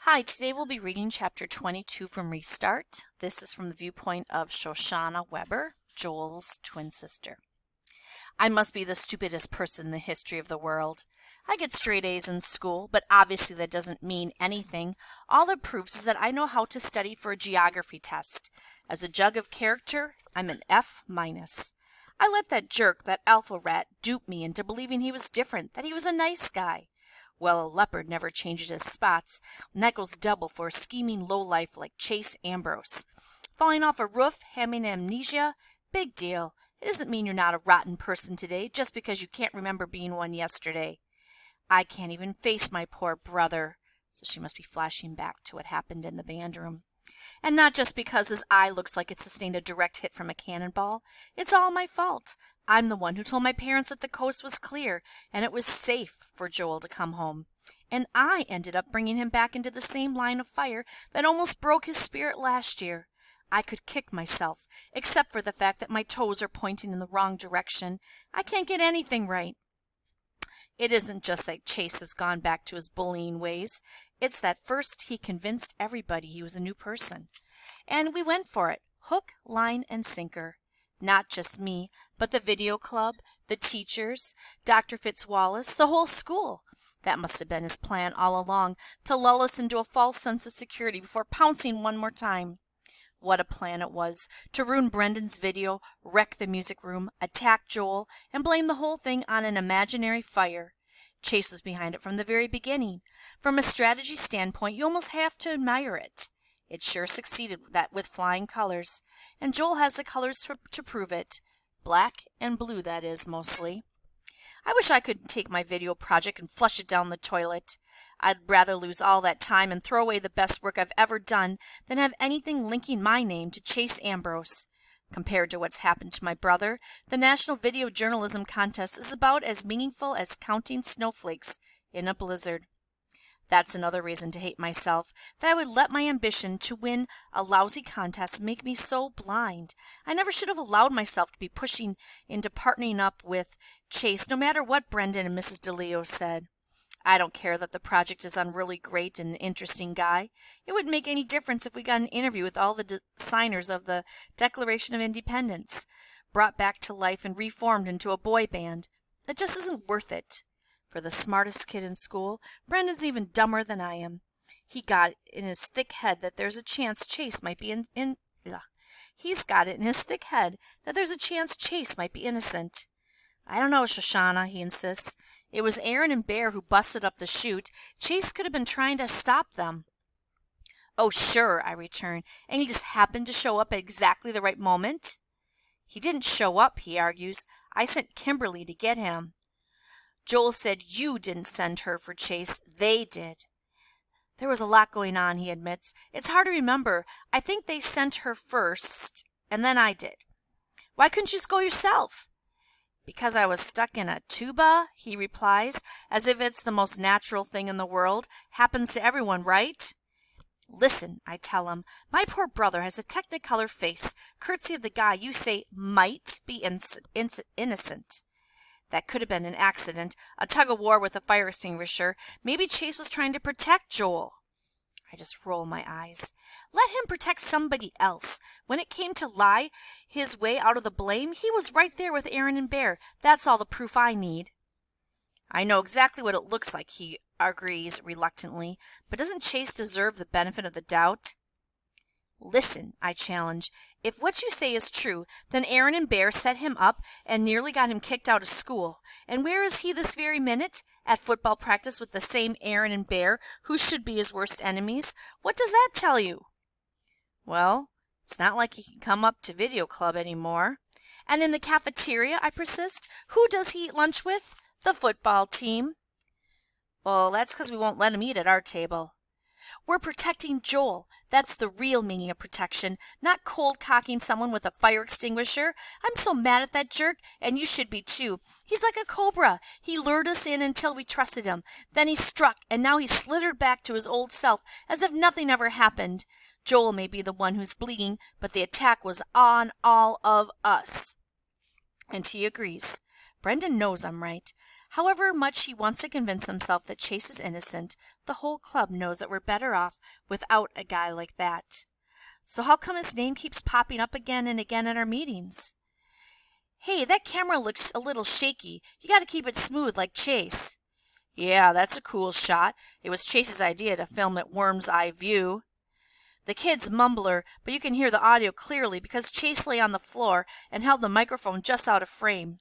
Hi, today we'll be reading chapter 22 from Restart. This is from the viewpoint of Shoshana Weber, Joel's twin sister. I must be the stupidest person in the history of the world. I get straight A's in school, but obviously that doesn't mean anything. All it proves is that I know how to study for a geography test. As a jug of character, I'm an F minus. I let that jerk, that alpha rat, dupe me into believing he was different, that he was a nice guy. Well, a leopard never changes his spots, and that goes double for a scheming lowlife like Chase Ambrose. Falling off a roof, having amnesia, big deal. It doesn't mean you're not a rotten person today just because you can't remember being one yesterday. I can't even face my poor brother. So she must be flashing back to what happened in the band room. And not just because his eye looks like it sustained a direct hit from a cannonball. It's all my fault. I'm the one who told my parents that the coast was clear and it was safe for Joel to come home. And I ended up bringing him back into the same line of fire that almost broke his spirit last year. I could kick myself, except for the fact that my toes are pointing in the wrong direction. I can't get anything right. It isn't just that Chase has gone back to his bullying ways. It's that first he convinced everybody he was a new person. And we went for it, hook, line, and sinker. Not just me, but the video club, the teachers, Dr. Fitzwallace, the whole school. That must have been his plan all along, to lull us into a false sense of security before pouncing one more time. What a plan it was, to ruin Brendan's video, wreck the music room, attack Joel, and blame the whole thing on an imaginary fire. Chase was behind it from the very beginning. From a strategy standpoint, you almost have to admire it. It sure succeeded with flying colors, and Joel has the colors to prove it. Black and blue, that is, mostly. I wish I could take my video project and flush it down the toilet. I'd rather lose all that time and throw away the best work I've ever done than have anything linking my name to Chase Ambrose. Compared to what's happened to my brother, the National Video Journalism Contest is about as meaningful as counting snowflakes in a blizzard. That's another reason to hate myself, that I would let my ambition to win a lousy contest make me so blind. I never should have allowed myself to be pushing into partnering up with Chase, no matter what Brendan and Mrs. DeLeo said. I don't care that the project is on really great and interesting guy. It wouldn't make any difference if we got an interview with all the signers of the Declaration of Independence, brought back to life and reformed into a boy band. It just isn't worth it. For the smartest kid in school, Brendan's even dumber than I am. He got in his thick head that there's a chance Chase might be He's got it in his thick head that there's a chance Chase might be innocent. I don't know, Shoshana, he insists. It was Aaron and Bear who busted up the chute. Chase could have been trying to stop them. Oh, sure, I return, and he just happened to show up at exactly the right moment? He didn't show up, he argues. I sent Kimberly to get him. Joel said you didn't send her for Chase. They did. There was a lot going on, he admits. It's hard to remember. I think they sent her first, and then I did. Why couldn't you just go yourself? Because I was stuck in a tuba, he replies, as if it's the most natural thing in the world. Happens to everyone, right? Listen, I tell him, my poor brother has a technicolor face, courtesy of the guy you say might be innocent. That could have been an accident, a tug-of-war with a fire extinguisher. Maybe Chase was trying to protect Joel. I just roll my eyes. Let him protect somebody else. When it came to lie his way out of the blame, he was right there with Aaron and Bear. That's all the proof I need. I know exactly what it looks like, he agrees reluctantly. But doesn't Chase deserve the benefit of the doubt? Listen, I challenge. If what you say is true, then Aaron and Bear set him up and nearly got him kicked out of school. And where is he this very minute? At football practice with the same Aaron and Bear, who should be his worst enemies. What does that tell you? Well, it's not like he can come up to video club anymore. And in the cafeteria, I persist, who does he eat lunch with? The football team. Well, that's because we won't let him eat at our table. We're protecting Joel. That's the real meaning of protection, not cold-cocking someone with a fire extinguisher. I'm so mad at that jerk, and you should be too. He's like a cobra. He lured us in until we trusted him. Then he struck, and now he's slithered back to his old self, as if nothing ever happened. Joel may be the one who's bleeding, but the attack was on all of us. And he agrees. Brendan knows I'm right. However much he wants to convince himself that Chase is innocent, the whole club knows that we're better off without a guy like that. So how come his name keeps popping up again and again at our meetings? Hey, that camera looks a little shaky. You got to keep it smooth like Chase. Yeah, that's a cool shot. It was Chase's idea to film at Worm's Eye View. The kid's mumbler, but you can hear the audio clearly because Chase lay on the floor and held the microphone just out of frame.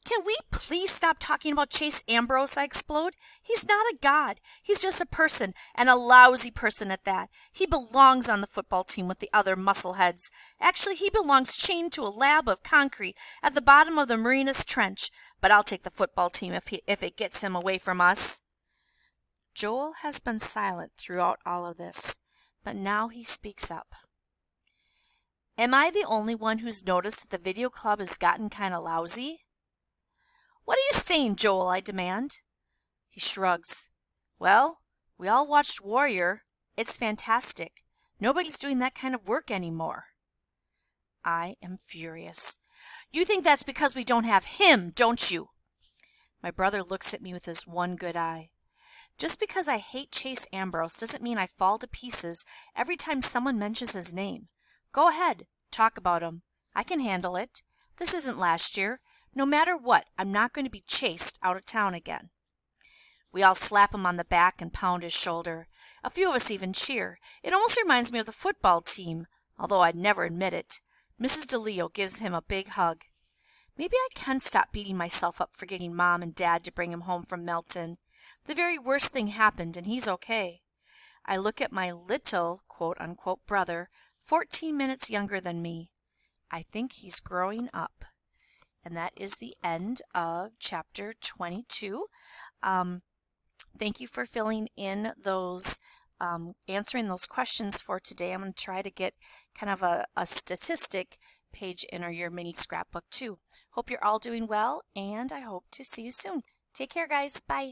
Can we please stop talking about Chase Ambrose, I explode. He's not a god. He's just a person, and a lousy person at that. He belongs on the football team with the other muscleheads. Actually, he belongs chained to a slab of concrete at the bottom of the Marinas Trench. But I'll take the football team if it gets him away from us. Joel has been silent throughout all of this, but now he speaks up. Am I the only one who's noticed that the video club has gotten kind of lousy? What are you saying, Joel? I demand. He shrugs. Well, we all watched Warrior. It's fantastic. Nobody's doing that kind of work anymore. I am furious. You think that's because we don't have him, don't you? My brother looks at me with his one good eye. Just because I hate Chase Ambrose doesn't mean I fall to pieces every time someone mentions his name. Go ahead, talk about him. I can handle it. This isn't last year. No matter what, I'm not going to be chased out of town again. We all slap him on the back and pound his shoulder. A few of us even cheer. It almost reminds me of the football team, although I'd never admit it. Mrs. DeLeo gives him a big hug. Maybe I can stop beating myself up for getting Mom and Dad to bring him home from Melton. The very worst thing happened, and he's okay. I look at my little, quote-unquote, brother, 14 minutes younger than me. I think he's growing up. And that is the end of chapter 22. Thank you for filling in those, answering those questions for today. I'm going to try to get kind of a statistic page in your mini scrapbook too. Hope you're all doing well, and I hope to see you soon. Take care, guys. Bye.